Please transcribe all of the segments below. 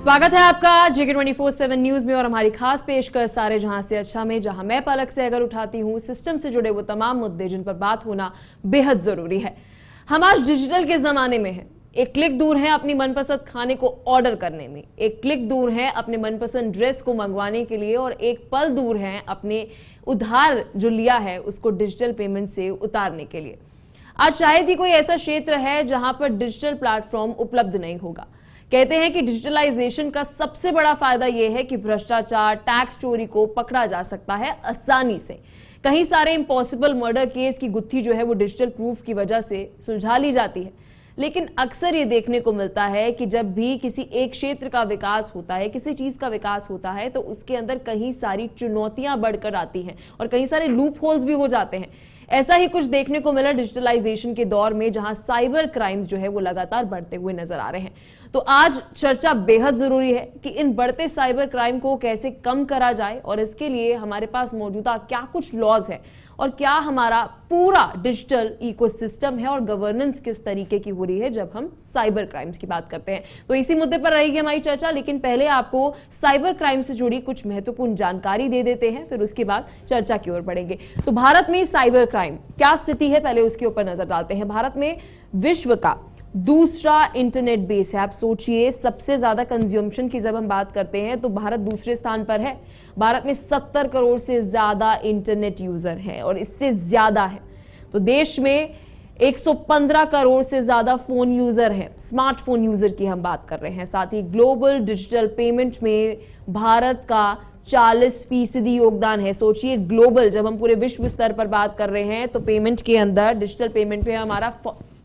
स्वागत है आपका जेके 24/7 न्यूज में और हमारी खास पेशकश सारे जहां से अच्छा में, जहां मैं पलक से अगर उठाती हूं सिस्टम से जुड़े वो तमाम मुद्दे जिन पर बात होना बेहद जरूरी है। हम आज डिजिटल के जमाने में हैं। एक क्लिक दूर है अपनी मनपसंद खाने को ऑर्डर करने में, एक क्लिक दूर है अपने मनपसंद ड्रेस को मंगवाने के लिए, और एक पल दूर है अपने उधार जो लिया है उसको डिजिटल पेमेंट से उतारने के लिए। आज शायद ही कोई ऐसा क्षेत्र है जहां पर डिजिटल प्लेटफॉर्म उपलब्ध नहीं होगा। कहते हैं कि डिजिटलाइजेशन का सबसे बड़ा फायदा यह है कि भ्रष्टाचार, टैक्स चोरी को पकड़ा जा सकता है आसानी से। कहीं सारे इम्पॉसिबल मर्डर केस की गुत्थी जो है वो डिजिटल प्रूफ की वजह से सुलझा ली जाती है। लेकिन अक्सर ये देखने को मिलता है कि जब भी किसी एक क्षेत्र का विकास होता है, किसी चीज का विकास होता है, तो उसके अंदर कहीं सारी चुनौतियां बढ़कर आती हैं और कई सारे लूप होल्स भी हो जाते हैं। ऐसा ही कुछ देखने को मिला डिजिटलाइजेशन के दौर में, जहां साइबर क्राइम्स जो है वो लगातार बढ़ते हुए नजर आ रहे हैं। तो आज चर्चा बेहद जरूरी है कि इन बढ़ते साइबर क्राइम को कैसे कम करा जाए, और इसके लिए हमारे पास मौजूदा क्या कुछ लॉज है और क्या हमारा पूरा डिजिटल इकोसिस्टम है और गवर्नेंस किस तरीके की हो रही है जब हम साइबर क्राइम्स की बात करते हैं। तो इसी मुद्दे पर रहेगी हमारी चर्चा, लेकिन पहले आपको साइबर क्राइम से जुड़ी कुछ महत्वपूर्ण जानकारी दे देते हैं, फिर उसके बाद चर्चा की ओर बढ़ेंगे। तो भारत में साइबर क्राइम क्या स्थिति है, पहले उसके ऊपर नजर डालते हैं। भारत में विश्व का दूसरा इंटरनेट बेस है। आप सोचिए, सबसे ज्यादा कंज्यूमशन की जब हम बात करते हैं तो भारत दूसरे स्थान पर है। भारत में 70 करोड़ से ज्यादा इंटरनेट यूजर है और इससे ज्यादा है। तो देश में 115 करोड़ से ज्यादा फोन यूजर है, स्मार्टफोन यूजर की हम बात कर रहे हैं। साथ ही ग्लोबल डिजिटल पेमेंट में भारत का 40% योगदान है। सोचिए, ग्लोबल, जब हम पूरे विश्व स्तर पर बात कर रहे हैं तो पेमेंट के अंदर, डिजिटल पेमेंट में हमारा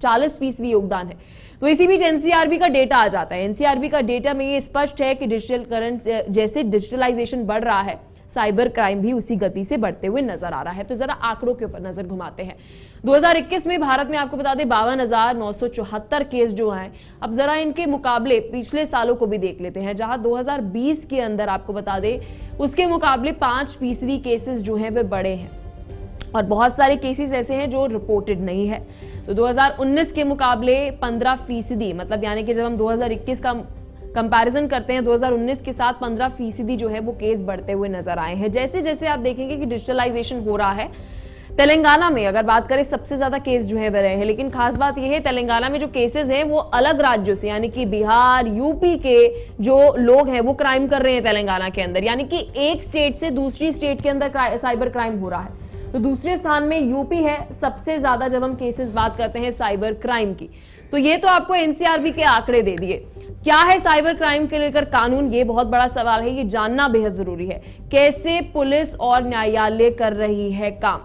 40% योगदान है। तो इसी बीच एनसीआरबी का डेटा आ जाता है। एनसीआरबी का डेटा में ये स्पष्ट है कि डिजिटल करंट जैसे डिजिटलाइजेशन बढ़ रहा है, साइबर क्राइम भी उसी गति से बढ़ते हुए नजर आ रहा है। तो जरा आंकड़ों के ऊपर नजर घुमाते हैं। 2021 में भारत में आपको बता दें 52,974 केस जो हैं। अब जरा इनके मुकाबले पिछले सालों को भी देख लेते हैं, जहां 2020 के अंदर आपको बता दें उसके मुकाबले 5% केसेस जो हैं वे बड़े हैं, और बहुत सारे केसेस ऐसे हैं जो रिपोर्टेड नहीं है। तो 2019 के मुकाबले 15%, मतलब यानी कि जब हम 2021 का कंपैरिजन करते हैं 2019 के साथ, 15% जो है वो केस बढ़ते हुए नजर आए हैं। जैसे जैसे आप देखेंगे कि डिजिटलाइजेशन हो रहा है, तेलंगाना में अगर बात करें सबसे ज्यादा केस जो है वह रहे हैं। लेकिन खास बात यह है, तेलंगाना में जो केसेस हैं वो अलग राज्यों से, यानी कि बिहार, यूपी के जो लोग हैं वो क्राइम कर रहे हैं तेलंगाना के अंदर, यानी कि एक स्टेट से दूसरी स्टेट के अंदर साइबर क्राइम हो रहा है। तो दूसरे स्थान में यूपी है सबसे ज्यादा जब हम केसेस बात करते हैं साइबर क्राइम की। तो ये तो आपको एनसीआरबी के आंकड़े दे दिए। क्या है साइबर क्राइम के लेकर कानून, ये बहुत बड़ा सवाल है, ये जानना बेहद जरूरी है। कैसे पुलिस और न्यायालय कर रही है काम,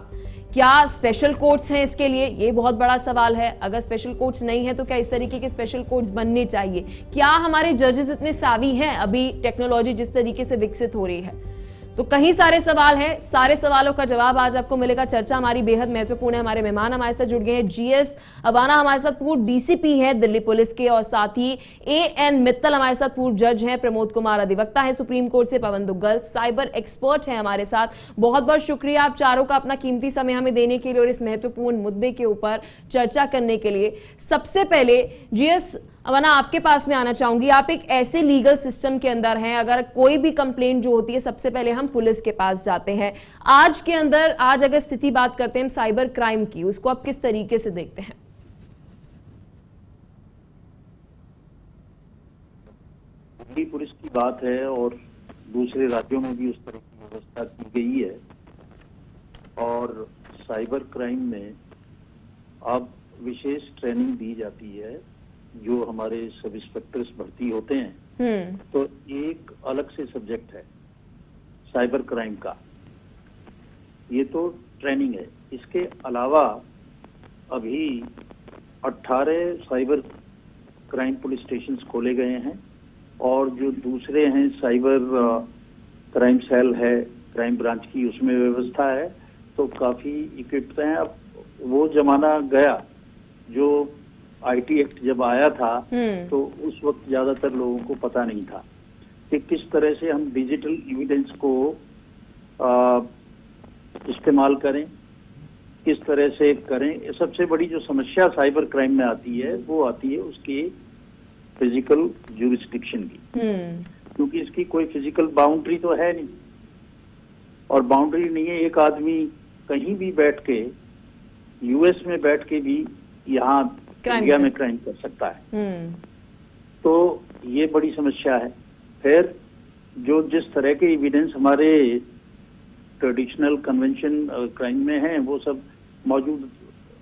क्या स्पेशल कोर्ट्स हैं इसके लिए, ये बहुत बड़ा सवाल है। अगर स्पेशल कोर्ट्स नहीं है तो क्या इस तरीके के स्पेशल कोर्ट्स बनने चाहिए। क्या हमारे जजेस इतने सावी हैं अभी टेक्नोलॉजी जिस तरीके से विकसित हो रही है। तो कई सारे सवाल हैं, सारे सवालों का जवाब आज आपको मिलेगा। चर्चा हमारी बेहद महत्वपूर्ण है। हमारे मेहमान हमारे साथ जुड़ गए हैं। जीएस अवाना हमारे साथ पूर्व डीसीपी हैं दिल्ली पुलिस के, और साथ ही एएन मित्तल हमारे साथ पूर्व जज हैं। प्रमोद कुमार अधिवक्ता है सुप्रीम कोर्ट से। पवन दुग्गल साइबर एक्सपर्ट है हमारे साथ। बहुत बहुत शुक्रिया आप चारों का अपना कीमती समय हमें देने के लिए और इस महत्वपूर्ण मुद्दे के ऊपर चर्चा करने के लिए। सबसे पहले जीएस अवाना आपके पास में आना चाहूंगी। आप एक ऐसे लीगल सिस्टम के अंदर हैं, अगर कोई भी कंप्लेंट जो होती है सबसे पहले हम पुलिस के पास जाते हैं। आज के अंदर, आज अगर स्थिति बात करते हैं साइबर क्राइम की, उसको आप किस तरीके से देखते हैं? दिल्ली पुलिस की बात है और दूसरे राज्यों में भी उस तरह की व्यवस्था की गई है, और साइबर क्राइम में अब विशेष ट्रेनिंग दी जाती है। जो हमारे सब इंस्पेक्टर्स भर्ती होते हैं तो एक अलग से सब्जेक्ट है साइबर क्राइम का, ये तो ट्रेनिंग है। इसके अलावा अभी 18 साइबर क्राइम पुलिस स्टेशन खोले गए हैं, और जो दूसरे हैं साइबर क्राइम सेल है क्राइम ब्रांच की, उसमें व्यवस्था है। तो काफी इक्विप्ड हैं। अब वो जमाना गया जो आईटी एक्ट जब आया था तो उस वक्त ज्यादातर लोगों को पता नहीं था कि किस तरह से हम डिजिटल एविडेंस को इस्तेमाल करें, किस तरह से करें। सबसे बड़ी जो समस्या साइबर क्राइम में आती है वो आती है उसके फिजिकल ज्यूरिस्डिक्शन की, क्योंकि इसकी कोई फिजिकल बाउंड्री तो है नहीं, और बाउंड्री नहीं है। एक आदमी कहीं भी बैठ के, यूएस में बैठ के भी यहाँ इंडिया में क्राइम कर सकता है। तो ये बड़ी समस्या है। फिर जो जिस तरह के एविडेंस हमारे ट्रेडिशनल कन्वेंशन क्राइम में हैं, वो सब मौजूद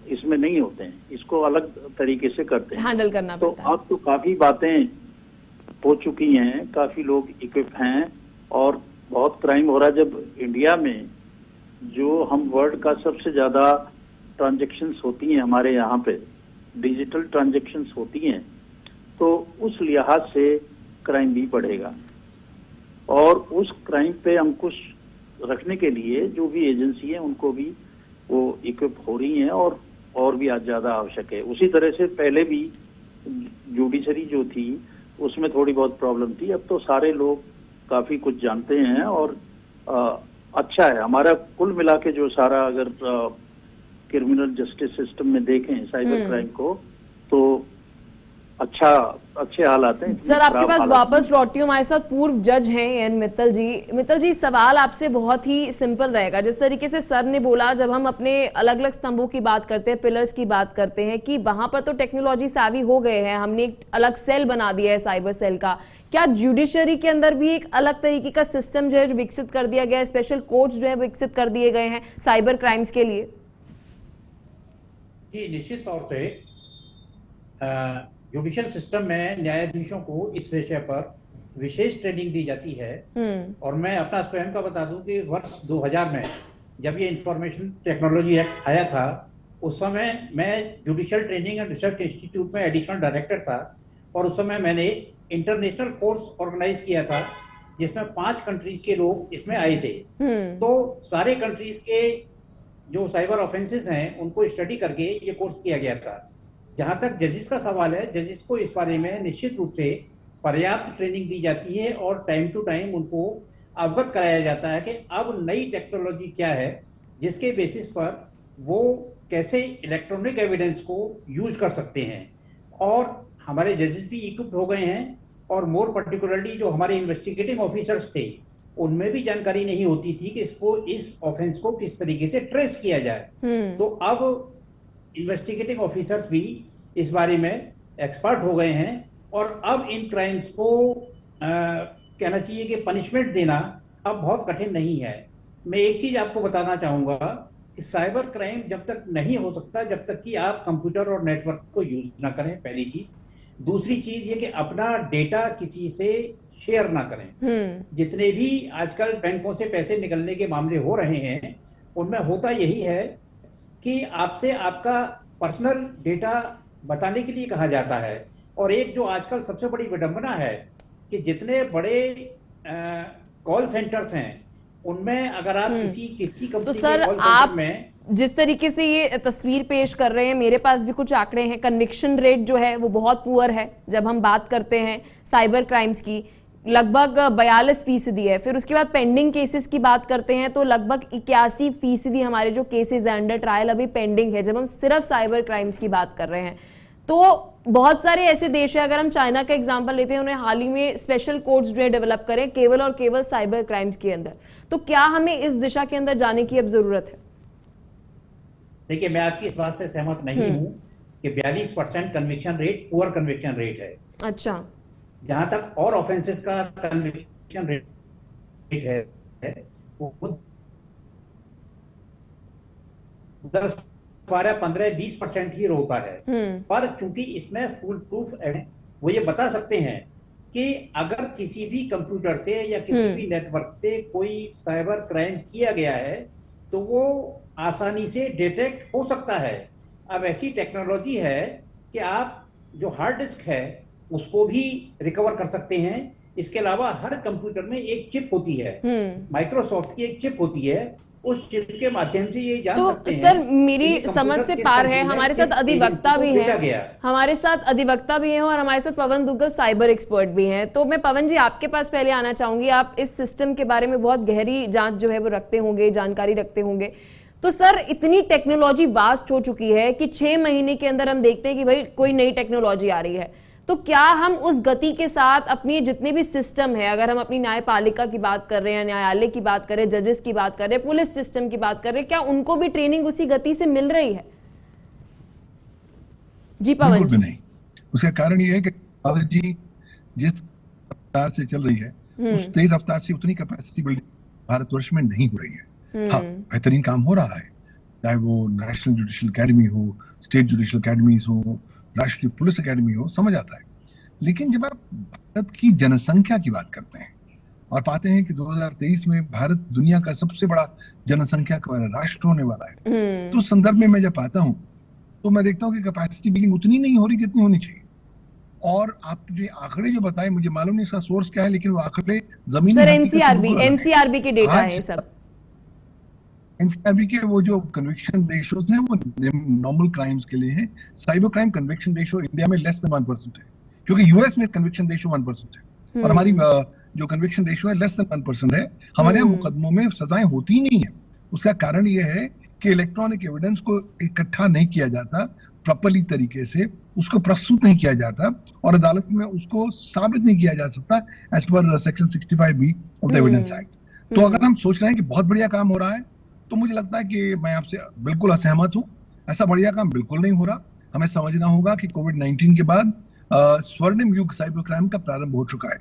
इसमें नहीं होते हैं, इसको अलग तरीके से करते हैं, हैंडल करना पड़ता है। तो अब तो काफी बातें हो चुकी हैं, काफी लोग इक्विप हैं और बहुत क्राइम हो रहा है। जब इंडिया में जो हम वर्ल्ड का सबसे ज्यादा ट्रांजैक्शंस होती हैं हमारे यहाँ पे, डिजिटल ट्रांजैक्शंस होती हैं, तो उस लिहाज से क्राइम भी बढ़ेगा। और उस क्राइम पे अंकुश रखने के लिए जो भी एजेंसी है उनको भी वो इक्विप हो रही हैं, और भी आज ज्यादा आवश्यक है। उसी तरह से पहले भी जुडिशरी जो थी उसमें थोड़ी बहुत प्रॉब्लम थी, अब तो सारे लोग काफी कुछ जानते हैं और अच्छा है हमारा कुल मिला के जो सारा, अगर क्रिमिनल जस्टिस सिस्टम में देखें साइबर क्राइम को, तो अच्छे हालात हैं। सर आपके पास वापस लौटती हूँ, हमारे साथ पूर्व जज हैं एन मित्तल जी। मित्तल जी, सवाल आपसे बहुत ही सिंपल रहेगा। जिस तरीके से सर ने बोला, जब हम अपने अलग अलग स्तंभों की बात करते हैं, पिलर्स की बात करते हैं, कि वहां पर तो टेक्नोलॉजी सावी हो गए हैं, हमने एक अलग सेल बना दिया है साइबर सेल का, क्या जुडिशरी के अंदर भी एक अलग तरीके का सिस्टम जो है विकसित कर दिया गया है, स्पेशल कोर्ट्स जो है विकसित कर दिए गए हैं साइबर क्राइम्स के लिए? जी, निश्चित तौर से जुडिशियल सिस्टम में न्यायाधीशों को इस विषय पर विशेष ट्रेनिंग दी जाती है। और मैं अपना स्वयं का बता दूं कि वर्ष 2000 में जब ये इंफॉर्मेशन टेक्नोलॉजी एक्ट आया था, उस समय मैं judicial training and research institute में एडिशनल डायरेक्टर था, और उस समय मैंने इंटरनेशनल कोर्स ऑर्गेनाइज किया था जिसमें 5 कंट्रीज के लोग इसमें आए थे। तो सारे कंट्रीज के जो साइबर ऑफेंसेस हैं उनको स्टडी करके ये कोर्स किया गया था। जहां तक जजेस का सवाल है, जजेस को इस बारे में निश्चित रूप से पर्याप्त ट्रेनिंग दी जाती है और टाइम टू टाइम उनको अवगत कराया जाता है कि अब नई टेक्नोलॉजी क्या है, जिसके बेसिस पर वो कैसे इलेक्ट्रॉनिक एविडेंस को यूज कर सकते हैं। और हमारे जजेस भी इक्विप्ड हो गए हैं, और मोर पर्टिकुलरली जो हमारे इन्वेस्टिगेटिंग ऑफिसर्स थे उनमें भी जानकारी नहीं होती थी कि इसको, इस ऑफेंस को किस तरीके से ट्रेस किया जाए। तो अब इन्वेस्टिगेटिंग ऑफिसर्स भी इस बारे में एक्सपर्ट हो गए हैं, और अब इन क्राइम्स को कहना चाहिए कि पनिशमेंट देना अब बहुत कठिन नहीं है। मैं एक चीज आपको बताना चाहूंगा कि साइबर क्राइम जब तक नहीं हो सकता जब तक कि आप कंप्यूटर और नेटवर्क को यूज ना करें, पहली चीज। दूसरी चीज ये कि अपना डेटा किसी से शेयर ना करें। जितने भी आजकल बैंकों से पैसे निकलने के मामले हो रहे हैं, उनमें होता यही है कि आपसे आपका पर्सनल डेटा बताने के लिए कहा जाता है। और एक जो आजकल सबसे बड़ी विडंबना है कि जितने बड़े कॉल सेंटर्स हैं उनमें अगर आप किसी कंपनी तो सर, के कॉल सेंटर में जिस तरीके से ये तस्वीर पेश कर रहे हैं, मेरे पास भी कुछ आंकड़े हैं। कन्विक्शन रेट जो है वो बहुत पुअर है जब हम बात करते हैं साइबर क्राइम्स की, लगभग 42% है। फिर उसके बाद पेंडिंग केसेस की बात करते हैं तो लगभग 81% हमारे जो केसेस अंडर ट्रायल अभी पेंडिंग है, जब हम सिर्फ साइबर क्राइम्स की बात कर रहे हैं। तो बहुत सारे ऐसे देश है, अगर हम चाइना का एग्जांपल लेते हैं, उन्हें हाल ही में स्पेशल कोर्ट्स जो है डेवलप करें केवल और केवल साइबर क्राइम्स के अंदर। तो क्या हमें इस दिशा के अंदर जाने की अब जरूरत है? देखिए, मैं आपकी इस बात से सहमत नहीं हूं कि 42% conviction rate poor conviction rate है। अच्छा, जहां तक और ऑफेंसेस का कन्विक्शन रेट है वो 10, 12, 15, 20% ही होता है। पर चूंकि इसमें फुल प्रूफ वो ये बता सकते हैं कि अगर किसी भी कंप्यूटर से या किसी भी नेटवर्क से कोई साइबर क्राइम किया गया है तो वो आसानी से डिटेक्ट हो सकता है। अब ऐसी टेक्नोलॉजी है कि आप जो हार्ड डिस्क है उसको भी रिकवर कर सकते हैं। इसके अलावा हर कंप्यूटर में एक चिप होती है, माइक्रोसॉफ्ट की एक चिप होती है, उस चिप के माध्यम से ये जान सकते हैं। सर, मेरी समझ से पार है। हमारे साथ अधिवक्ता भी हैं, हमारे साथ अधिवक्ता भी हैं और हमारे साथ पवन दुग्गल साइबर एक्सपर्ट भी हैं। तो मैं पवन जी आपके पास पहले आना चाहूंगी। आप इस सिस्टम के बारे में बहुत गहरी जांच जो है वो रखते होंगे, जानकारी रखते होंगे। तो सर, इतनी टेक्नोलॉजी वास्ट हो चुकी है कि 6 महीने के अंदर हम देखते हैं कि भाई कोई नई टेक्नोलॉजी आ रही है। तो क्या हम उस गति के साथ अपनी जितने भी सिस्टम है, अगर हम अपनी न्यायपालिका की बात कर रहे हैं, न्यायालय की बात करें, जजेस की बात करें, पुलिस सिस्टम की बात करें, क्या उनको भी ट्रेनिंग उसी गति से मिल रही है? जी पवन जी। नहीं, उसका कारण यह है कि टेक्नोलॉजी जिस रफ्तार से चल रही है उस तेज रफ्तार से उतनी कैपेसिटी बिल्डिंग भारतवर्ष में नहीं हो रही है। हाँ, बेहतरीन काम हो रहा है, चाहे वो नेशनल जुडिशियल एकेडमी हो, स्टेट जुडिशियल एकेडमीज हो, राष्ट्रीय पुलिस एकेडमी हो, समझ आता है। लेकिन जब आप भारत की जनसंख्या की बात करते हैं और पाते हैं कि 2023 में भारत दुनिया का सबसे बड़ा जनसंख्या का राष्ट्र होने वाला है, तो उस संदर्भ में मैं जब पाता हूँ तो मैं देखता हूँ कि कैपेसिटी बिल्डिंग उतनी नहीं हो रही जितनी होनी चाहिए। और आप जो आंकड़े जो बताए, मुझे मालूम नहीं इसका सोर्स क्या है, लेकिन वो आंकड़े जमीनी एनसीआरबी के डेटा है सब। एनसीआरबी के वो जो कन्विक्शन रेशियोज हैं वो नॉर्मल क्राइम्स के लिए है। Cyber crime conviction ratio India में लेस देन 1% है, क्योंकि यूएस में कन्विक्शन रेशियो 1% है और हमारी जो कन्विक्शन रेशियो है लेस देन 1% है। हमारे यहाँ मुकदमों में सजाएं होती ही नहीं है। उसका कारण यह है कि इलेक्ट्रॉनिक एविडेंस को इकट्ठा नहीं किया जाता प्रॉपर्ली तरीके से, उसको प्रस्तुत नहीं किया जाता और अदालत में उसको साबित नहीं किया जा सकता as per section 65B of the evidence act. तो अगर हम सोच रहे हैं कि बहुत बढ़िया काम हो रहा है, तो मुझे लगता है कि मैं आपसे बिल्कुल असहमत हूँ। ऐसा बढ़िया काम बिल्कुल नहीं हो रहा। हमें समझना होगा कि कोविड-19 के बाद स्वर्णिम युग साइबर क्राइम का प्रारंभ हो चुका है।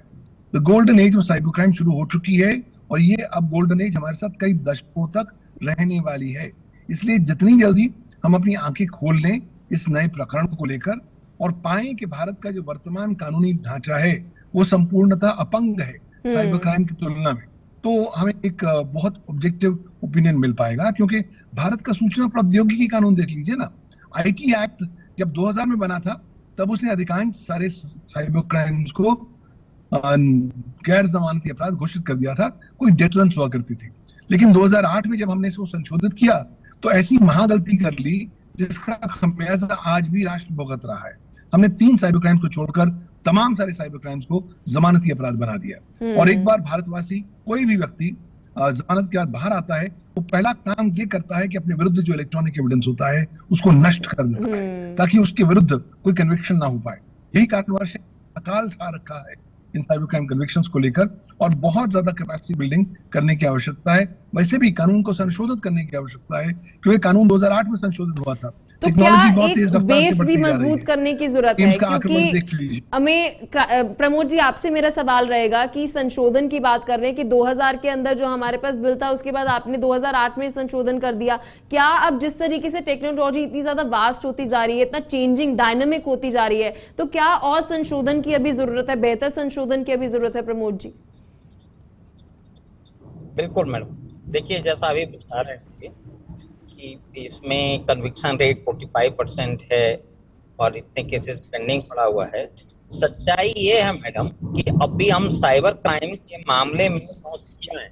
The golden age of cyber crime शुरू हो चुकी है और ये अब गोल्डन एज हमारे साथ कई दशकों तक रहने वाली है। इसलिए जितनी जल्दी हम अपनी आंखें खोल लें इस नए प्रकरण को लेकर और पाएं कि भारत का जो वर्तमान कानूनी ढांचा है वो संपूर्णतः अपंग है साइबर क्राइम की तुलना में, तो हमें एक बहुत ऑब्जेक्टिव ओपिनियन मिल पाएगा। क्योंकि भारत का सूचना प्रौद्योगिकी कानून देख लीजिए ना, आईटी एक्ट जब 2000 में बना था तब उसने अधिकांश सारे साइबर क्राइम्स को गैर जमानती अपराध घोषित कर दिया था, कोई डेटरेंस हुआ करती थी। लेकिन 2008 में जब हमने इसको संशोधित किया तो ऐसी महागलती कर ली जिसका खमियाजा आज भी राष्ट्र भुगत रहा है। हमने 3 साइबर क्राइम्स को छोड़कर तमाम सारे साइबर क्राइम्स को जमानती अपराध बना दिया। और एक बार भारतवासी कोई भी व्यक्ति जमानत के बाद बाहर आता है वो पहला काम ये करता है कि अपने विरुद्ध जो इलेक्ट्रॉनिक एविडेंस होता है उसको नष्ट कर देता है ताकि उसके विरुद्ध कोई कन्विक्शन ना हो पाए। यही कारणवश अकाल सा रखा है इन साइबर क्राइम कन्विक्शंस को लेकर और बहुत ज्यादा कैपेसिटी बिल्डिंग करने की आवश्यकता है। वैसे भी कानून को संशोधित करने की आवश्यकता है क्योंकि कानून 2008 में संशोधित हुआ था। तो क्या एक बेस भी मजबूत करने की जरूरत है? क्योंकि हमें प्रमोद जी आपसे मेरा सवाल रहेगा कि संशोधन की बात कर रहे हैं कि 2000 के अंदर जो हमारे पास बिल था उसके बाद आपने 2008 में संशोधन कर दिया। क्या अब जिस तरीके से टेक्नोलॉजी इतनी ज्यादा वास्ट होती जा रही है, इतना चेंजिंग डायनामिक होती जा रही है, तो क्या और संशोधन की अभी जरूरत है, बेहतर संशोधन की अभी जरूरत है? प्रमोद जी। बिल्कुल मैडम, देखिए जैसा अभी बता रहे थे कि इसमें कन्विक्शन रेट 45% है और इतने केसेस पेंडिंग पड़ा हुआ है। सच्चाई ये है मैडम कि अभी हम साइबर क्राइम के मामले में पहुंच हैं,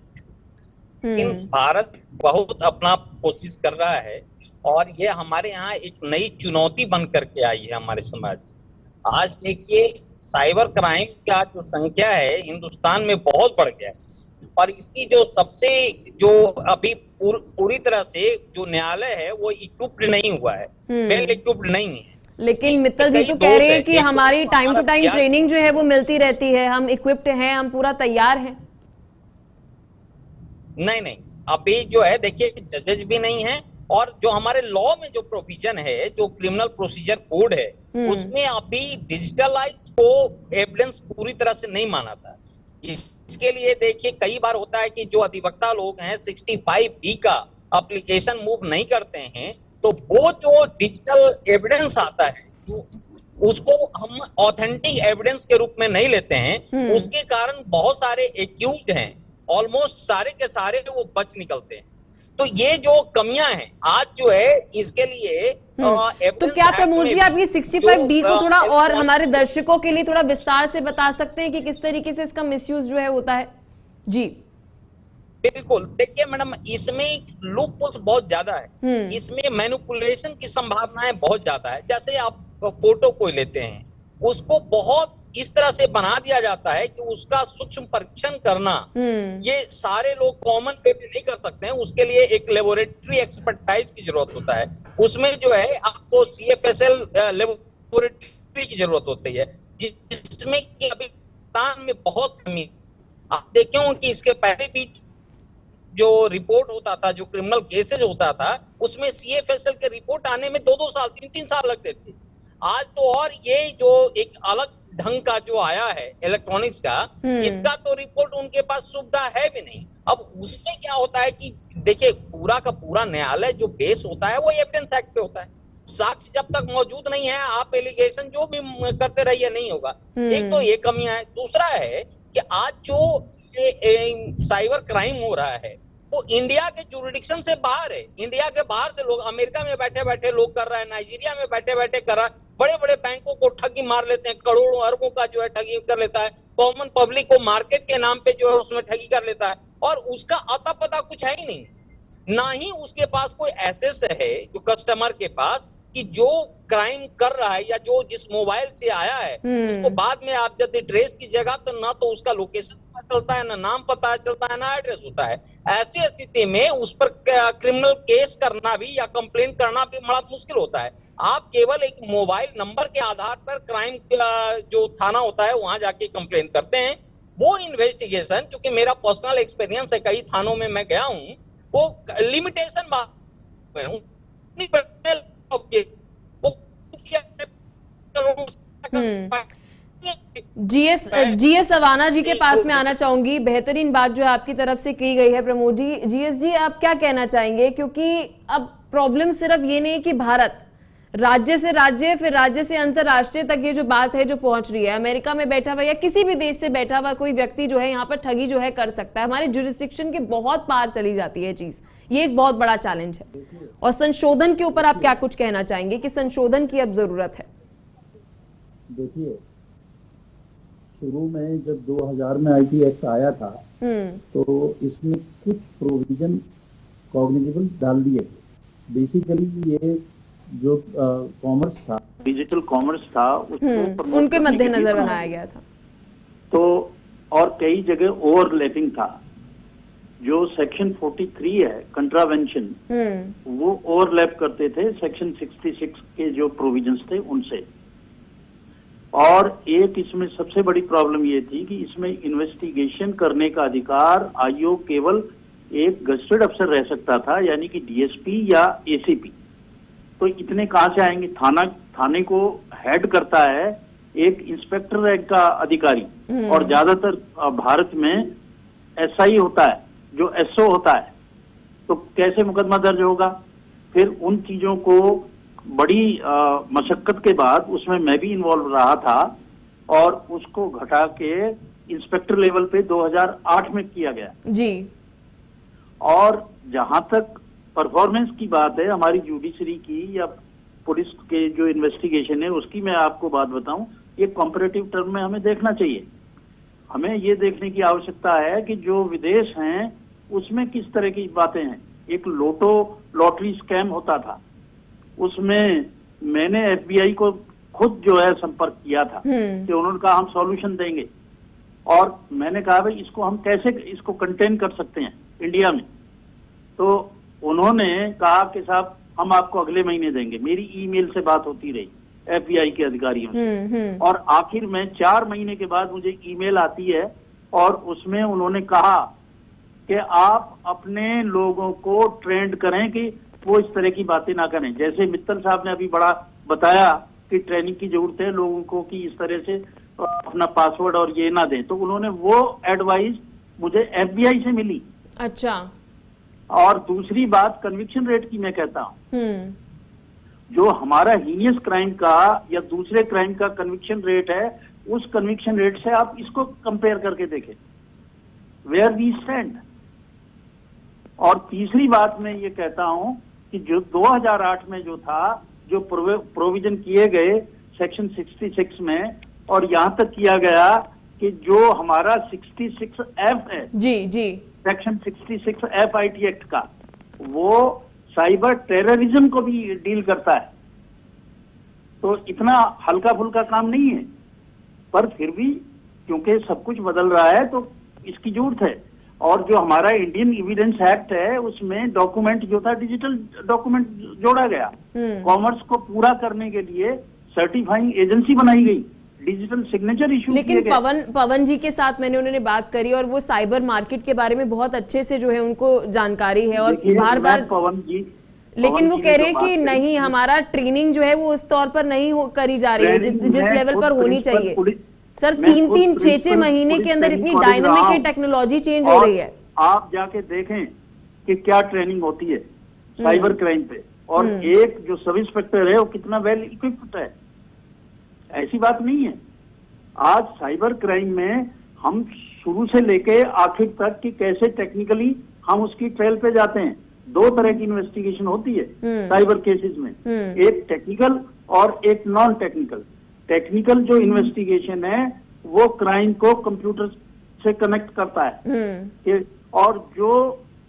लेकिन भारत बहुत अपना कोशिश कर रहा है और ये हमारे यहाँ एक नई चुनौती बन करके आई है हमारे समाज में। आज देखिए साइबर क्राइम का जो संख्या है हिंदुस्तान में बहुत बढ़ गया है और इसकी जो सबसे जो अभी पूरी तरह से जो न्यायालय है वो इक्विप्ड नहीं हुआ है, वेल इक्विप्ड नहीं है। लेकिन मित्तल जी तो कह रहे हैं कि हमारी टाइम टू टाइम ट्रेनिंग जो है वो मिलती रहती है, हम इक्विप्ड हैं, हम पूरा तैयार हैं। नहीं, अभी जो है देखिए जजेस भी नहीं है और जो हमारे लॉ में जो प्रोविजन है, जो क्रिमिनल प्रोसीजर कोड है उसमें अभी डिजिटलाइज को एविडेंस पूरी तरह से नहीं माना था। इसके लिए देखिए कई बार होता है कि जो अधिवक्ता लोग हैं 65B का एप्लीकेशन मूव नहीं करते हैं तो वो जो डिजिटल एविडेंस आता है उसको हम ऑथेंटिक एविडेंस के रूप में नहीं लेते हैं। उसके कारण बहुत सारे एक्यूज्ड हैं, ऑलमोस्ट सारे के सारे वो बच निकलते हैं। तो ये जो कमियां हैं आज जो है इसके लिए तो क्या प्रमोद जी आप ये 65D को थोड़ा और हमारे दर्शकों के लिए थोड़ा विस्तार से बता सकते हैं कि किस तरीके से इसका मिसयूज जो है होता है? जी बिल्कुल, देखिए मैडम इसमें लूपहोल्स बहुत ज्यादा है, इसमें मैनिपुलेशन की संभावनाएं बहुत ज्यादा है। जैसे आप फोटो को लेते हैं उसको बहुत इस तरह से बना दिया जाता है कि उसका सूक्ष्म परीक्षण करना ये सारे लोग कॉमन पे भी नहीं कर सकते हैं। उसके लिए एक लेबोरेटरी एक्सपर्टाइज की जरूरत होता है। उसमें जो है आपको CFSL लेबोरेटरी की जरूरत होती है, जिसमें कि अभी पाकिस्तान में बहुत कमी। आप देखें कि इसके पहले भी जो रिपोर्ट होता था, जो क्रिमिनल केसेज होता था, उसमें CFSL के रिपोर्ट आने में 2-2 साल 3-3 साल लगते थे। आज तो और ये जो एक अलग ढंग का जो आया है इलेक्ट्रॉनिक्स का, इसका तो रिपोर्ट उनके पास सुविधा है भी नहीं। अब उसमें क्या होता है कि देखिए, पूरा का पूरा न्यायालय जो बेस होता है वो एविडेंस एक्ट पे होता है। साक्ष्य जब तक मौजूद नहीं है, आप एलिगेशन जो भी करते रहिए नहीं होगा। एक तो ये कमियां है। दूसरा है कि आज जो साइबर क्राइम हो रहा है वो इंडिया के जुरिडिक्शन से बाहर है। इंडिया के बाहर से लोग, अमेरिका में बैठे बैठे लोग कर रहे हैं, नाइजीरिया में बैठे बैठे कर रहा है, बड़े बड़े बैंकों को ठगी मार लेते हैं, करोड़ों अरबों का जो है ठगी कर लेता है, कॉमन पब्लिक को मार्केट के नाम पे जो है उसमें ठगी कर लेता है, और उसका अता पता कुछ है ही नहीं। ना ही उसके पास कोई एसेस है जो कस्टमर के पास कि जो क्राइम कर रहा है या जो जिस मोबाइल से आया है उसको बाद में आप यदि ट्रेस की जगह, तो ना तो उसका लोकेशन पता चलता है, ना नाम पता चलता है, ना एड्रेस होता है। ऐसी स्थिति में उस पर क्रिमिनल केस करना भी या कंप्लेन करना भी बड़ा मुश्किल होता है। आप केवल एक मोबाइल नंबर के आधार पर क्राइम जो थाना होता है वहां जाके कंप्लेन करते हैं। वो इन्वेस्टिगेशन, चूंकि मेरा पर्सनल एक्सपीरियंस है, कई थानों में मैं गया हूं, वो लिमिटेशन जीएस अवाना जी के पास में आना चाहूंगी। बेहतरीन बात जो है आपकी तरफ से की गई है प्रमोद जी। जीएस जी, आप क्या कहना चाहेंगे? क्योंकि अब प्रॉब्लम सिर्फ ये नहीं है कि भारत राज्य से राज्य, फिर राज्य से अंतरराष्ट्रीय तक ये जो बात है जो पहुंच रही है, अमेरिका में बैठा हुआ या किसी भी देश से बैठा हुआ कोई व्यक्ति जो है यहाँ पर ठगी जो है कर सकता है। हमारे जुरिस्डिक्शन के बहुत पार चली जाती है चीज। ये एक बहुत बड़ा चैलेंज है। और संशोधन के ऊपर आप क्या कुछ कहना चाहेंगे कि संशोधन की अब जरूरत है? देखिए, शुरू में जब 2000 में IT एक्ट आया था तो इसमें कुछ प्रोविजन कॉग्निजेबल डाल दिए थे। बेसिकली ये जो कॉमर्स था, डिजिटल कॉमर्स था, उसको उनके मद्देनजर बनाया गया था। तो और कई जगह ओवरलैपिंग था। जो सेक्शन 43 है कंट्रावेंशन, वो ओवरलैप करते थे सेक्शन 66 के जो प्रोविजंस थे उनसे। और एक इसमें सबसे बड़ी प्रॉब्लम ये थी कि इसमें इन्वेस्टिगेशन करने का अधिकार आयोग केवल एक गजेटेड अफसर रह सकता था, यानी कि DSP या ACP। तो इतने कहां से आएंगे? थाने को हेड करता है एक इंस्पेक्टर रैंक का अधिकारी, और ज्यादातर भारत में SI होता है, जो SO होता है। तो कैसे मुकदमा दर्ज होगा? फिर उन चीजों को बड़ी मशक्कत के बाद, उसमें मैं भी इन्वॉल्व रहा था, और उसको घटा के इंस्पेक्टर लेवल पे 2008 में किया गया जी। और जहां तक परफॉर्मेंस की बात है हमारी जुडिशरी की या पुलिस के जो इन्वेस्टिगेशन है उसकी, मैं आपको बात बताऊं, ये कॉम्परेटिव टर्म में हमें देखना चाहिए। हमें ये देखने की आवश्यकता है कि जो विदेश हैं उसमें किस तरह की बातें हैं। एक लॉटरी स्कैम होता था, उसमें मैंने FBI को खुद जो है संपर्क किया था कि उन्होंने कहा हम सॉल्यूशन देंगे, और मैंने कहा भाई इसको हम कैसे इसको कंटेन कर सकते हैं इंडिया में। तो उन्होंने कहा कि साहब हम आपको अगले महीने देंगे। मेरी ईमेल से बात होती रही FBI के अधिकारियों से, और आखिर में 4 महीने के बाद मुझे ईमेल आती है, और उसमें उन्होंने कहा कि आप अपने लोगों को ट्रेंड करें कि वो इस तरह की बातें ना करें। जैसे मित्तल साहब ने अभी बड़ा बताया कि ट्रेनिंग की जरूरत है लोगों को कि इस तरह से अपना पासवर्ड और ये ना दें, तो उन्होंने वो एडवाइस मुझे FBI से मिली। अच्छा। और दूसरी बात कन्विक्शन रेट की मैं कहता हूं, जो हमारा हीनियस क्राइम का या दूसरे क्राइम का कन्विक्शन रेट है, उस कन्विक्शन रेट से आप इसको कंपेयर करके देखें, वेयर वी स्टैंड। और तीसरी बात मैं ये कहता हूं कि जो 2008 में जो था, जो प्रोविजन किए गए सेक्शन 66 में, और यहां तक किया गया कि जो हमारा 66F है, जी सेक्शन 66F IT एक्ट का, वो साइबर टेररिज्म को भी डील करता है। तो इतना हल्का फुल्का काम नहीं है, पर फिर भी क्योंकि सब कुछ बदल रहा है तो इसकी जरूरत है। और जो हमारा इंडियन एविडेंस एक्ट है उसमें डॉक्यूमेंट जो था डिजिटल डॉक्यूमेंट जोड़ा गया। कॉमर्स को पूरा करने के लिए सर्टिफाइंग एजेंसी बनाई गई, डिजिटल सिग्नेचर इशू किए लेकिन गए। पवन जी के साथ उन्होंने बात करी और वो साइबर मार्केट के बारे में बहुत अच्छे से जो है उनको जानकारी है और बार बार लेकिन वो कह रहे हैं कि नहीं, हमारा ट्रेनिंग जो है वो उस तौर पर नहीं करी जा रही है जिस लेवल पर होनी चाहिए। सर 3-6 महीने के अंदर इतनी डायनामिक टेक्नोलॉजी चेंज हो रही है। आप जाके देखें कि क्या ट्रेनिंग होती है साइबर क्राइम पे, और एक जो सब इंस्पेक्टर है वो कितना वेल इक्विप्ड है। ऐसी बात नहीं है। आज साइबर क्राइम में हम शुरू से लेके आखिर तक कि कैसे टेक्निकली हम उसकी ट्रेल पे जाते हैं। 2 तरह की इन्वेस्टिगेशन होती है साइबर केसेस में, एक टेक्निकल और एक नॉन टेक्निकल। टेक्निकल जो इन्वेस्टिगेशन है वो क्राइम को कंप्यूटर से कनेक्ट करता है, और जो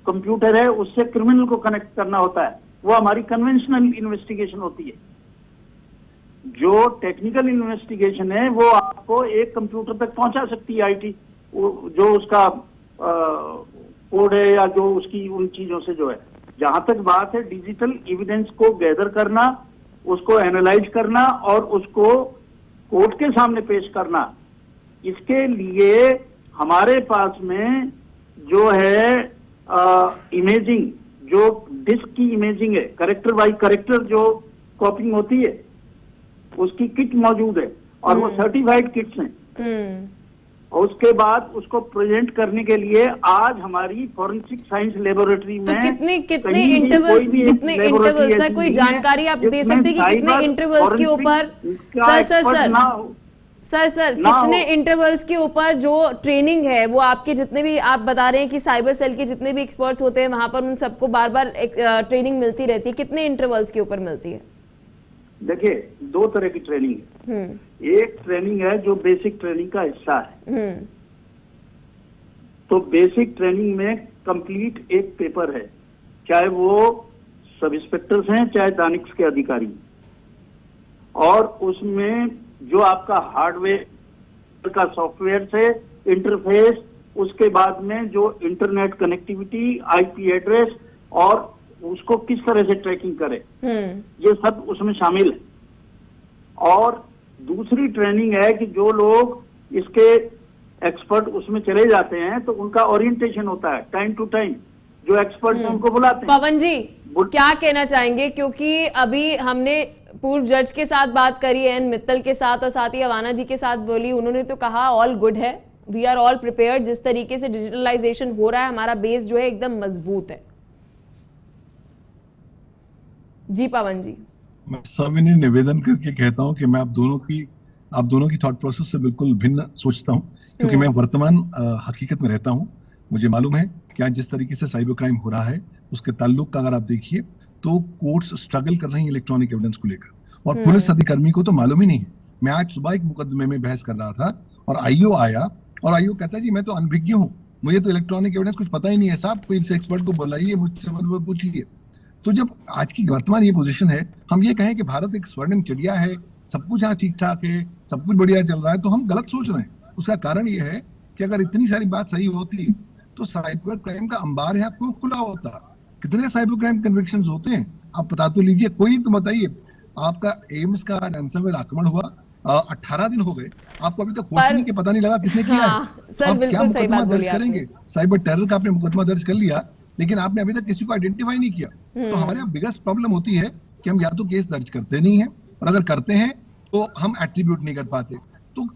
कंप्यूटर है उससे क्रिमिनल को कनेक्ट करना होता है, वो हमारी कन्वेंशनल इन्वेस्टिगेशन होती है। जो टेक्निकल इन्वेस्टिगेशन है वो आपको एक कंप्यूटर तक पहुंचा सकती है, आईटी जो उसका कोड है या जो उसकी उन चीजों से जो है। जहां तक बात है डिजिटल एविडेंस को गैदर करना, उसको एनालाइज करना और उसको कोर्ट के सामने पेश करना, इसके लिए हमारे पास में जो है इमेजिंग, जो डिस्क की इमेजिंग है, कैरेक्टर बाय कैरेक्टर जो कॉपिंग होती है उसकी किट मौजूद है, और वो सर्टिफाइड किट्स हैं। और उसके बाद उसको प्रेजेंट करने के लिए आज हमारी फॉरेंसिक साइंस लेबोरेटरी में तो कितने इंटरवल्स है, कोई जानकारी आप दे सकते हैं कि कितने इंटरवल्स के ऊपर सर कितने इंटरवल्स के ऊपर जो ट्रेनिंग है वो आपके जितने भी आप बता रहे हैं कि साइबर सेल के जितने भी एक्सपर्ट्स होते हैं वहां पर उन सबको बार बार ट्रेनिंग मिलती रहती है, कितने इंटरवल्स के ऊपर मिलती है? देखिए 2 तरह की ट्रेनिंग है। एक ट्रेनिंग है जो बेसिक ट्रेनिंग का हिस्सा है। तो बेसिक ट्रेनिंग में कंप्लीट एक पेपर है, चाहे वो सब इंस्पेक्टर्स हैं चाहे दानिक्स के अधिकारी, और उसमें जो आपका हार्डवेयर का सॉफ्टवेयर से इंटरफेस, उसके बाद में जो इंटरनेट कनेक्टिविटी, आईपी एड्रेस और उसको किस तरह से ट्रैकिंग करे, ये सब उसमें शामिल है। और दूसरी ट्रेनिंग है कि जो लोग इसके एक्सपर्ट उसमें चले जाते हैं तो उनका ओरिएंटेशन होता है, टाइम टू टाइम जो एक्सपर्ट हैं उनको बुलाते हैं। पवन जी क्या कहना चाहेंगे, क्योंकि अभी हमने पूर्व जज के साथ बात करी है, एन मित्तल के साथ, और साथ ही अवाना जी के साथ बोली, उन्होंने तो कहा ऑल गुड है, वी आर ऑल प्रिपेयर्ड, जिस तरीके से डिजिटलाइजेशन हो रहा है हमारा बेस जो है एकदम मजबूत है। जी पवन जी। मैं सविनय निवेदन करके कहता हूं कि मैं आप दोनों की थॉट प्रोसेस से बिल्कुल भिन्न सोचता हूं, क्योंकि मैं वर्तमान हकीकत में रहता हूं। मुझे मालूम है कि आज जिस तरीके से साइबर क्राइम हो रहा है उसके ताल्लुक का अगर आप देखिए तो कोर्ट्स स्ट्रगल कर रही है इलेक्ट्रॉनिक एविडेंस को लेकर, और पुलिस अधिकर्मी को तो मालूम ही नहीं है। मैं आज सुबह एक मुकदमे में बहस कर रहा था और आईओ आया और आईओ कहता है जी मैं तो अनभिज्ञ हूँ, मुझे तो इलेक्ट्रॉनिक एविडेंस कुछ पता ही नहीं है साहब, कोई एक्सपर्ट को बुलाइए, मुझसे मतलब पूछिए। तो जब आज की वर्तमान ये पोजीशन है, हम ये कहें कि भारत एक स्वर्णिम चिड़िया है, सब कुछ यहाँ ठीक ठाक है, सब कुछ बढ़िया चल रहा है, तो हम गलत सोच रहे हैं। उसका कारण ये है कि अगर इतनी सारी बात सही होती तो साइबर क्राइम का अंबार है आपको खुला होता। कितने साइबर क्राइम कन्विक्शंस होते हैं आप बता तो लीजिए, कोई तो बताइए। आपका एम्स का रैंसमवेयर आक्रमण हुआ 18 दिन हो गए, आपको अभी तक होश नहीं कि पता नहीं लगा किसने किया है। आप क्या मुकदमा दर्ज करेंगे? साइबर टेरर का आपने मुकदमा दर्ज कर लिया, लेकिन आपने अभी तक किसी को आइडेंटिफाई नहीं किया। तो हमारे यहाँ बिगेस्ट प्रॉब्लम होती है कि हम या तो केस दर्ज करते नहीं है, और अगर करते हैं तो हम एट्रीब्यूट नहीं कर पाते। तो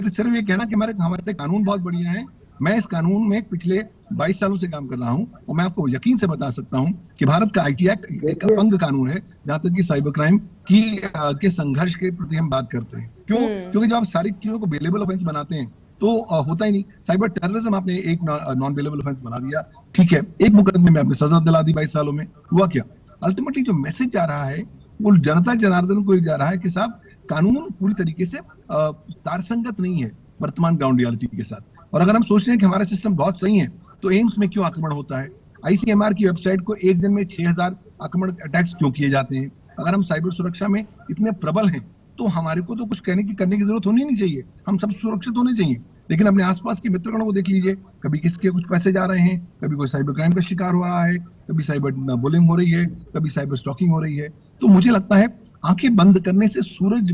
सिर्फ ये कहना कि हमारे कानून बहुत बढ़िया है, मैं इस कानून में पिछले 22 सालों से काम कर रहा हूं और मैं आपको यकीन से बता सकता हूं कि भारत का आईटी एक्ट एक अपंग कानून है जहां तक कि साइबर क्राइम के संघर्ष के प्रति हम बात करते हैं। क्यों? क्योंकि जब आप सारी चीजों को बेलेबल ऑफेंस बनाते हैं तो होता ही नहीं। साइबर टेररिज्म आपने एक नॉन बेलेबल ऑफेंस बना दिया, ठीक है, एक मुकदमे में आपने सजा दिला दी 22 सालों में, हुआ क्या? अल्टीमेटली जो मैसेज जा रहा है वो जनता जनार्दन को जा रहा है कि साहब कानून पूरी तरीके से तारसंगत नहीं है वर्तमान ग्राउंड रियलिटी के साथ। और अगर हम सोच रहे हैं कि हमारा सिस्टम बहुत सही है तो एम्स में क्यों आक्रमण होता है? आईसीएमआर की वेबसाइट को एक दिन में 6000 आक्रमण अटैक्स क्यों किए जाते हैं? अगर हम साइबर सुरक्षा में इतने प्रबल हैं तो हमारे को तो कुछ करने की जरूरत होनी नहीं चाहिए, हम सब सुरक्षित होने चाहिए। लेकिन अपने आसपास के मित्रगणों को देख लीजिए, कभी किसके कुछ पैसे जा रहे हैं, कभी कोई साइबर क्राइम का शिकार हो रहा है, कभी साइबर बुलिंग हो रही है, कभी साइबर स्टॉकिंग हो रही है। तो मुझे लगता है आंखें बंद करने से सूरज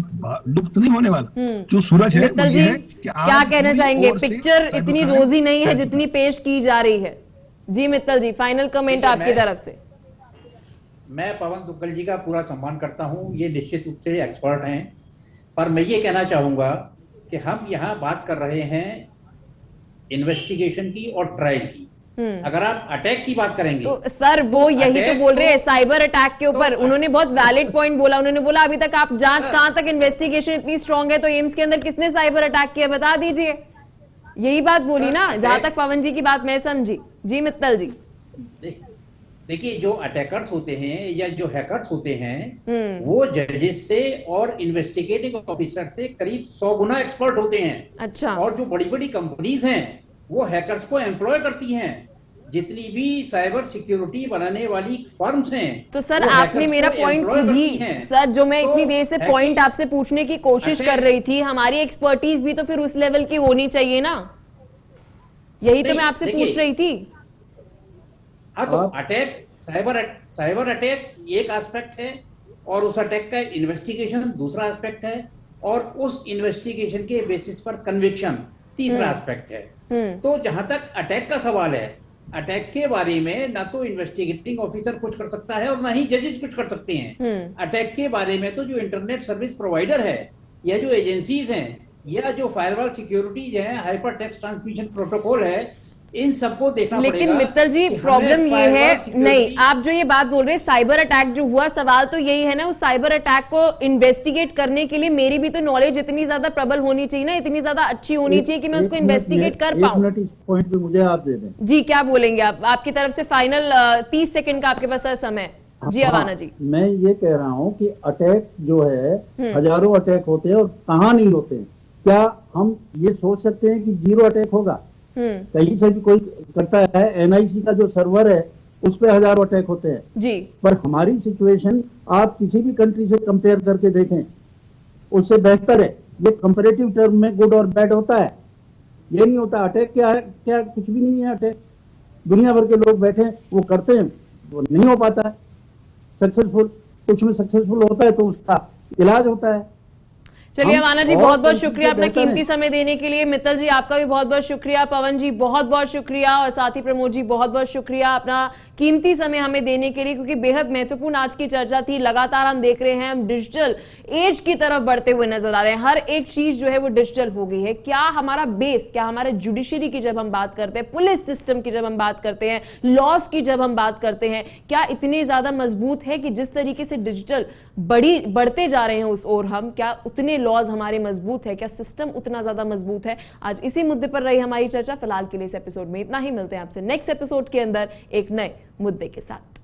लुप्त नहीं होने वाला। जो सूरज है वो मित्तल ये जी, है कि क्या कहना चाहेंगे? ओर से पिक्चर cyber इतनी crime रोजी नहीं है फैल जितनी चुका पेश की जा रही है। जी मित्तल जी, फाइनल कमेंट देखिए, आपकी तरफ से। मैं पवन दुग्गल जी का पूरा सम्मान करता हूं, ये निश्चित रूप से एक्सपर्ट हैं, पर मैं ये कहना चाहूंगा कि हम यहाँ बात कर रहे हैं इन्वेस्टिगेशन की और ट्रायल की। अगर आप अटैक की बात करेंगे तो सर वो यही तो बोल रहे हैं साइबर अटैक के ऊपर। उन्होंने बहुत वैलिड पॉइंट बोला। उन्होंने बोला अभी तक आप जांच कहां तक, इन्वेस्टिगेशन इतनी स्ट्रांग है तो एम्स के अंदर किसने साइबर अटैक किया बता दीजिए। यही बात बोली ना, जहां तक पवन जी की बात मैं समझी। जी मित्तल जी, देखिए जो अटैकर्स होते हैं या जो हैकर्स होते हैं वो जजेस से और इन्वेस्टिगेटिंग ऑफिसर से करीब 100 गुना एक्सपर्ट होते हैं। अच्छा। और जो बड़ी बड़ी कंपनीज हैं वो हैकर्स को एम्प्लॉय करती हैं। जितनी भी साइबर सिक्योरिटी बनाने वाली फर्म्स हैं, तो सर आपने मेरा पॉइंट खुद ही, सर जो मैं इतनी देर से पॉइंट आपसे पूछने की कोशिश कर रही थी, हमारी एक्सपर्टीज भी तो फिर उस लेवल की होनी चाहिए ना। यही तो मैं आपसे पूछ रही थी। हाँ, तो अटैक, साइबर अटैक एक एस्पेक्ट है और उस अटैक का इन्वेस्टिगेशन दूसरा एस्पेक्ट है और उस इन्वेस्टिगेशन के बेसिस पर कन्विक्शन तीसरा एस्पेक्ट है। तो जहां तक अटैक का सवाल है, अटैक के बारे में ना तो इन्वेस्टिगेटिंग ऑफिसर कुछ कर सकता है और ना ही जजेस कुछ कर सकते हैं। अटैक के बारे में तो जो इंटरनेट सर्विस प्रोवाइडर है या जो एजेंसीज हैं या जो फायरवॉल सिक्योरिटीज है, हाइपर टेक्स्ट ट्रांसमिशन प्रोटोकॉल है, इन सबको देखना पड़ेगा। लेकिन मित्तल जी प्रॉब्लम ये है, नहीं आप जो ये बात बोल रहे हैं साइबर अटैक जो हुआ, सवाल तो यही है ना, उस साइबर अटैक को इन्वेस्टिगेट करने के लिए मेरी भी तो नॉलेज इतनी ज्यादा प्रबल होनी चाहिए ना, इतनी ज्यादा अच्छी होनी चाहिए कि मैं उसको इन्वेस्टिगेट कर पाऊं। एक मिनट इस पॉइंट पे मुझे आप दे दें। जी क्या बोलेंगे आप? आपकी तरफ से फाइनल 30 सेकंड का आपके पास समय। जी अवाना जी, मैं ये कह रहा हूँ कि अटैक जो है हजारों अटैक होते हैं और कहाँ नहीं होते हैं। क्या हम ये सोच सकते हैं कि जीरो अटैक होगा? कहीं से भी कोई करता है, एनआईसी का जो सर्वर है उस पे हजारों अटैक होते हैं जी। पर हमारी सिचुएशन आप किसी भी कंट्री से कंपेयर करके देखें, उससे बेहतर है। ये कंपैरेटिव टर्म में गुड और बैड होता है, ये नहीं होता। अटैक क्या है? क्या कुछ भी नहीं है अटैक। दुनिया भर के लोग बैठे हैं, वो करते हैं, वो नहीं हो पाता है सक्सेसफुल। कुछ में सक्सेसफुल होता है तो उसका इलाज होता है। चलिए अवाना जी बहुत बहुत शुक्रिया अपना कीमती समय देने के लिए। मित्तल जी आपका भी बहुत बहुत शुक्रिया, पवन जी बहुत बहुत शुक्रिया और साथ ही प्रमोद जी बहुत बहुत शुक्रिया अपना कीमती समय हमें देने के लिए, क्योंकि बेहद महत्वपूर्ण आज की चर्चा थी। लगातार हम देख रहे हैं हम डिजिटल एज की तरफ बढ़ते हुए नजर आ रहे हैं, हर एक चीज जो है वो डिजिटल हो गई है। क्या हमारा बेस, क्या हमारे जुडिशरी की जब हम बात करते हैं, पुलिस सिस्टम की जब हम बात करते हैं, लॉज की जब हम बात करते हैं, क्या इतने ज्यादा मजबूत है कि जिस तरीके से डिजिटल बढ़ते जा रहे हैं उस ओर हम, क्या उतने लॉज हमारे मजबूत है, क्या सिस्टम उतना ज्यादा मजबूत है? आज इसी मुद्दे पर रही हमारी चर्चा। फिलहाल के लिए इस एपिसोड में इतना ही, मिलते हैं आपसे नेक्स्ट एपिसोड के अंदर एक नए मुद्दे के साथ।